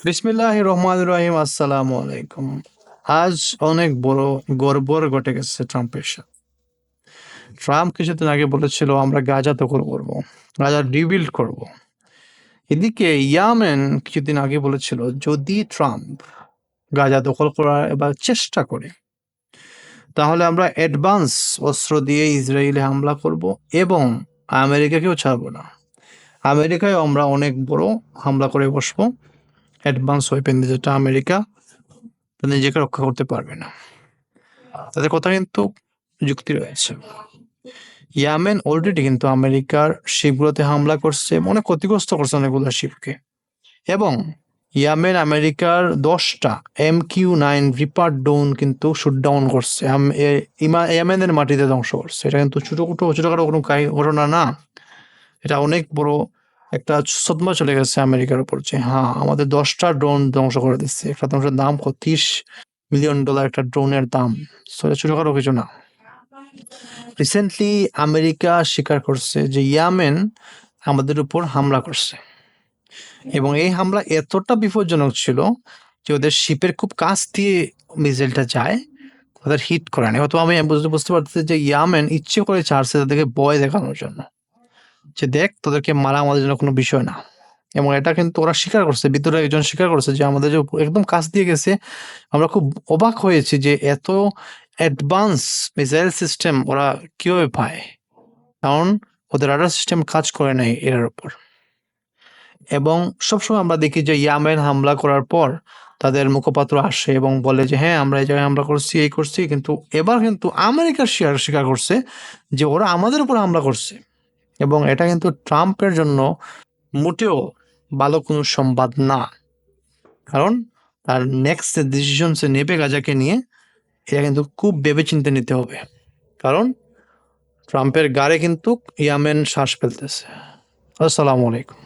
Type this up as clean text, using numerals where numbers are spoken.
বিসমিল্লাহির রহমানির রহিম। আসসালামু আলাইকুম। আজ অনেক বড় গড়বড় ঘটে গেছে ট্রাম্পের সাথে। ট্রাম্প কিছুদিন আগে বলেছিল আমরা গাজা দখল করব, গাজা রিবিল্ড করব। এদিকে ইয়ামেন কিছুদিন আগে বলেছিল যদি ট্রাম্প গাজা দখল করার এবার চেষ্টা করে তাহলে আমরা অ্যাডভান্স অস্ত্র দিয়ে ইসরায়েলে হামলা করব এবং আমেরিকাকেও ছাড়বো না। আমেরিকায় আমরা অনেক বড় হামলা করে বসবো, অ্যাডভান্স ওয়েপেন দিয়ে, যেটা আমেরিকা নিজেকে রক্ষা করতে পারবে না। তাদের কথা কিন্তু যুক্তি রয়েছে। ইয়ামেন অলরেডি কিন্তু আমেরিকার শিপগুলোতে হামলা করছে, অনেক ক্ষতিগ্রস্ত করছে অনেকগুলো শিপকে, এবং ইয়ামেন আমেরিকার 10টা MQ-9 রিপার ড্রোন কিন্তু শুট ডাউন করছে, ইয়ামেনের মাটিতে ধ্বংস করছে। এটা কিন্তু ছোটখাটো কোনো ঘটনা না, এটা অনেক বড় একটা সদমা চলে গেছে আমেরিকার উপর, যে হ্যাঁ আমাদের 10টা ড্রোন ধ্বংস করে দিচ্ছে। একটা ধ্বংসের দাম $30 মিলিয়ন একটা ড্রোনের দাম, এটা ছোটখাটো কিছু না। রিসেন্টলি আমেরিকা স্বীকার করছে যে ইয়ামেন আমাদের উপর হামলা করছে, এবং এই হামলা এতটা বিপজ্জনক ছিল যে ওদের শিপের খুব কাছ দিয়ে মিসাইলটা যায়, ওদের হিট করে নেয়। হয়তো আমি বুঝতে পারতেছি যে ইয়ামেন ইচ্ছে করে ছাড়ছে তাদেরকে ভয় দেখানোর জন্য, যে দেখ তোদেরকে মারা আমাদের জন্য কোনো বিষয় না। এবং এটা কিন্তু ওরা স্বীকার করছে, ভিতরে একজন স্বীকার করছে যে আমাদের যে একদম কাছ দিয়ে গেছে। আমরা খুব অবাক হয়েছি যে এত অ্যাডভান্স মিসাইল সিস্টেম ওরা কিভাবে পায়, কারণ ওদের রাডার সিস্টেম কাজ করে নাই এর উপর। এবং সবসময় আমরা দেখি যে ইয়ামেন হামলা করার পর তাদের মুখপাত্র আসে এবং বলে যে হ্যাঁ আমরা এই জায়গায় হামলা করছি, এই করছি, কিন্তু এবার কিন্তু আমেরিকার স্বীকার করছে যে ওরা আমাদের উপর হামলা করছে। এবং এটা কিন্তু ট্রাম্পের জন্য মোটেও ভালো কোনো সংবাদ না, কারণ তার নেক্সট যে ডিসিশন সে নেবে গাজাকে নিয়ে, এটা কিন্তু খুব ভেবেচিন্তে নিতে হবে, কারণ ট্রাম্পের গাড়ে কিন্তু ইয়ামেন শ্বাস ফেলতেছে। আসসালামু আলাইকুম।